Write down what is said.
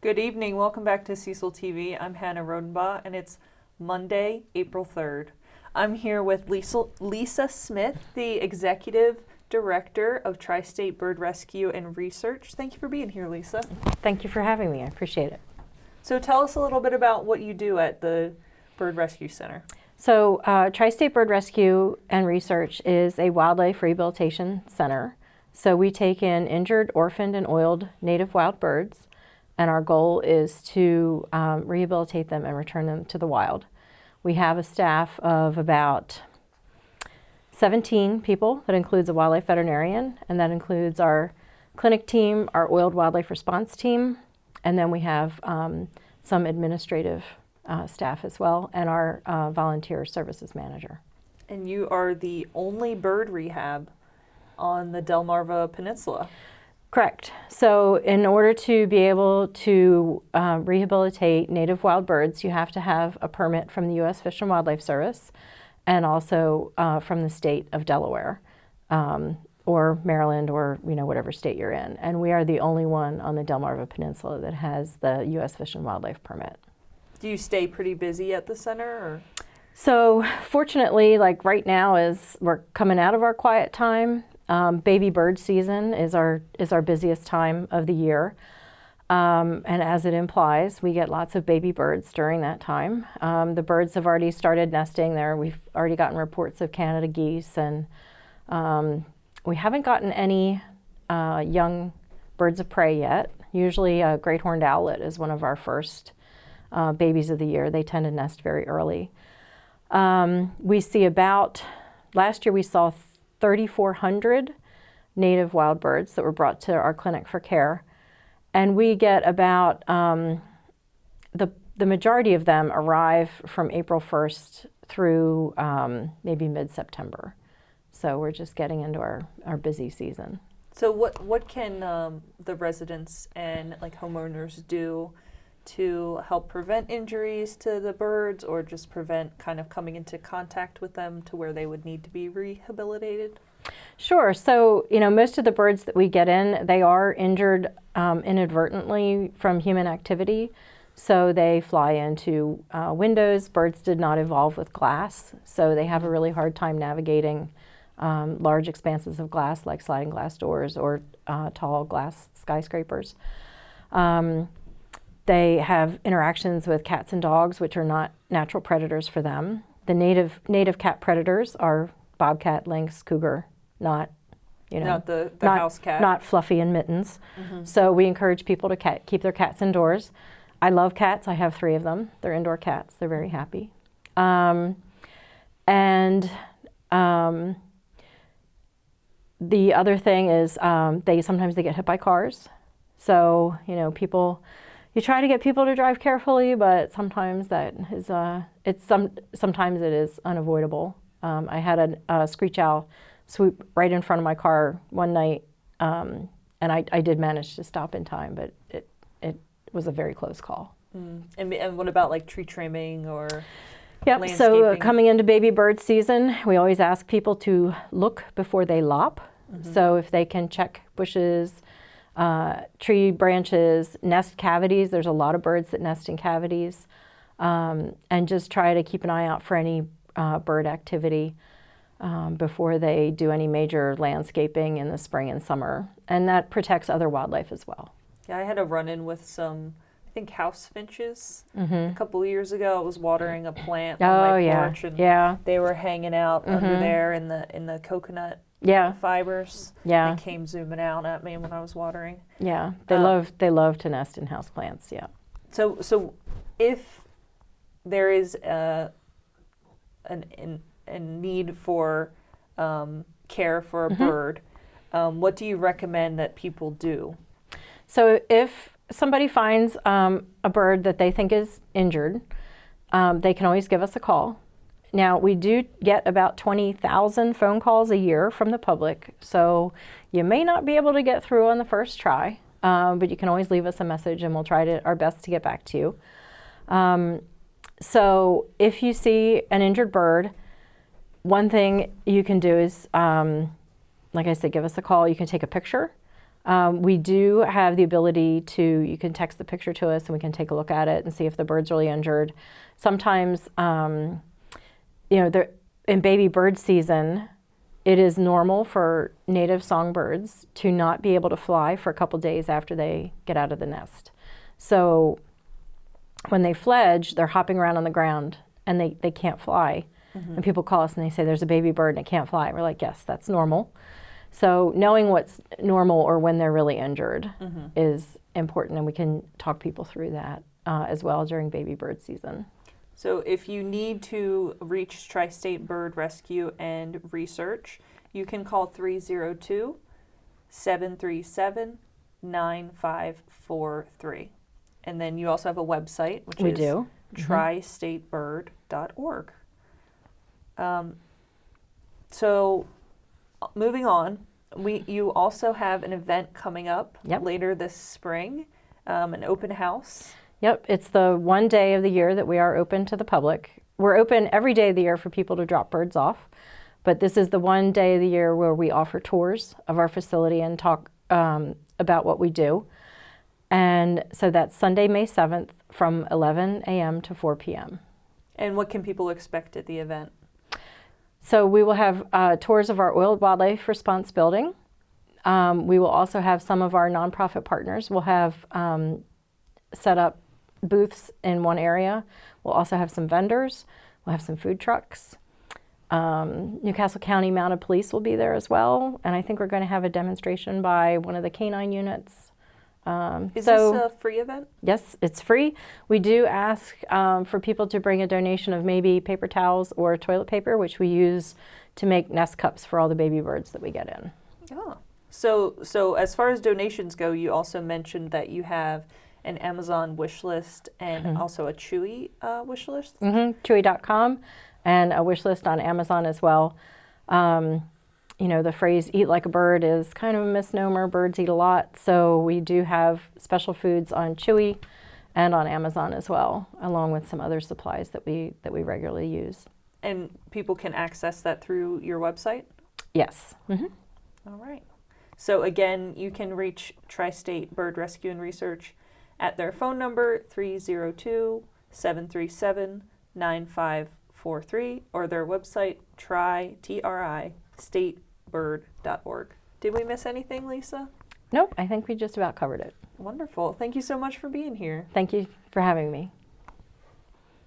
Good evening. Welcome back to Cecil TV. I'm Hannah Rodenbaugh, and it's Monday, April 3rd. I'm here with Lisa Smith, the Executive Director of Tri-State Bird Rescue and Research. Thank you for being here, Lisa. Thank you for having me. I appreciate it. So tell us a little bit about what you do at the Bird Rescue Center. So Tri-State Bird Rescue and Research is a wildlife rehabilitation center. So we take in injured, orphaned, and oiled native wild birds, and our goal is to rehabilitate them and return them to the wild. We have a staff of about 17 people. That includes a wildlife veterinarian, and that includes our clinic team, our oiled wildlife response team, and then we have some administrative staff as well, and our volunteer services manager. And you are the only bird rehab on the Delmarva Peninsula. Correct. So in order to be able to rehabilitate native wild birds, you have to have a permit from the U.S. Fish and Wildlife Service and also from the state of Delaware or Maryland or whatever state you're in. And we are the only one on the Delmarva Peninsula that has the U.S. Fish and Wildlife permit. Do you stay pretty busy at the center? Or? So fortunately, like right now, as we're coming out of our quiet time, baby bird season is our busiest time of the year, and as it implies, we get lots of baby birds during that time. The birds have already started nesting there. We've already gotten reports of Canada geese, and we haven't gotten any young birds of prey yet. Usually a great horned owlet is one of our first babies of the year. They tend to nest very early. We see last year we saw 3,400 native wild birds that were brought to our clinic for care. And we get about, the majority of them arrive from April 1st through maybe mid-September. So we're just getting into our busy season. So what can the residents and homeowners do to help prevent injuries to the birds, or just prevent kind of coming into contact with them to where they would need to be rehabilitated? Sure. So, most of the birds that we get in, they are injured inadvertently from human activity. So they fly into windows. Birds did not evolve with glass, so they have a really hard time navigating large expanses of glass like sliding glass doors or tall glass skyscrapers. They have interactions with cats and dogs, which are not natural predators for them. The native cat predators are bobcat, lynx, cougar, not the house cat, not Fluffy and Mittens. Mm-hmm. So we encourage people to keep their cats indoors. I love cats. I have 3 of them. They're indoor cats. They're very happy. The other thing is sometimes they get hit by cars. So you try to get people to drive carefully, but sometimes that is sometimes it is unavoidable. I had a screech owl swoop right in front of my car one night, and I did manage to stop in time, but it was a very close call. And what about tree trimming or Yep. So coming into baby bird season, we always ask people to look before they lop. Mm-hmm. So if they can check bushes, tree branches, nest cavities. There's a lot of birds that nest in cavities, and just try to keep an eye out for any bird activity before they do any major landscaping in the spring and summer, and that protects other wildlife as well. Yeah, I had a run-in with some, I think, house finches a couple of years ago. I was watering a plant on my porch, and they were hanging out under there in the coconut fibers. Yeah. They came zooming out at me when I was watering. Yeah, they love to nest in house plants. Yeah. So if there is a need for care for a bird, what do you recommend that people do? So if somebody finds a bird that they think is injured, they can always give us a call. Now, we do get about 20,000 phone calls a year from the public, so you may not be able to get through on the first try, but you can always leave us a message and we'll try our best to get back to you. So if you see an injured bird, one thing you can do is, like I said, give us a call. You can take a picture We do have the ability to, you can text the picture to us and we can take a look at it and see if the bird's really injured. Sometimes, in baby bird season, it is normal for native songbirds to not be able to fly for a couple days after they get out of the nest. So when they fledge, they're hopping around on the ground and they can't fly. And people call us and they say, there's a baby bird and it can't fly. We're like, yes, that's normal. So knowing what's normal or when they're really injured is important, and we can talk people through that as well during baby bird season. So if you need to reach Tri-State Bird Rescue and Research, you can call 302-737-9543. And then you also have a website, which We is do. tristatebird.org. So moving on, you also have an event coming up later this spring, an open house. Yep, it's the one day of the year that we are open to the public. We're open every day of the year for people to drop birds off, but this is the one day of the year where we offer tours of our facility and talk about what we do. And so that's Sunday, May 7th from 11 a.m. to 4 p.m. And what can people expect at the event? So we will have tours of our oiled wildlife response building. We will also have some of our nonprofit partners. We'll have set up booths in one area. We'll also have some vendors. We'll have some food trucks. Newcastle County Mounted Police will be there as well. And I think we're going to have a demonstration by one of the canine units. Is this a free event? Yes, it's free. We do ask for people to bring a donation of maybe paper towels or toilet paper, which we use to make nest cups for all the baby birds that we get in. Oh. So as far as donations go, you also mentioned that you have an Amazon wish list and also a Chewy wish list? Chewy.com and a wish list on Amazon as well. The phrase eat like a bird is kind of a misnomer. Birds eat a lot. So we do have special foods on Chewy and on Amazon as well, along with some other supplies that we regularly use. And people can access that through your website? Yes. All right. So again, you can reach Tri-State Bird Rescue and Research at their phone number 302-737-9543 or their website statebird.org. Did we miss anything, Lisa? Nope, I think we just about covered it. Wonderful. Thank you so much for being here. Thank you for having me.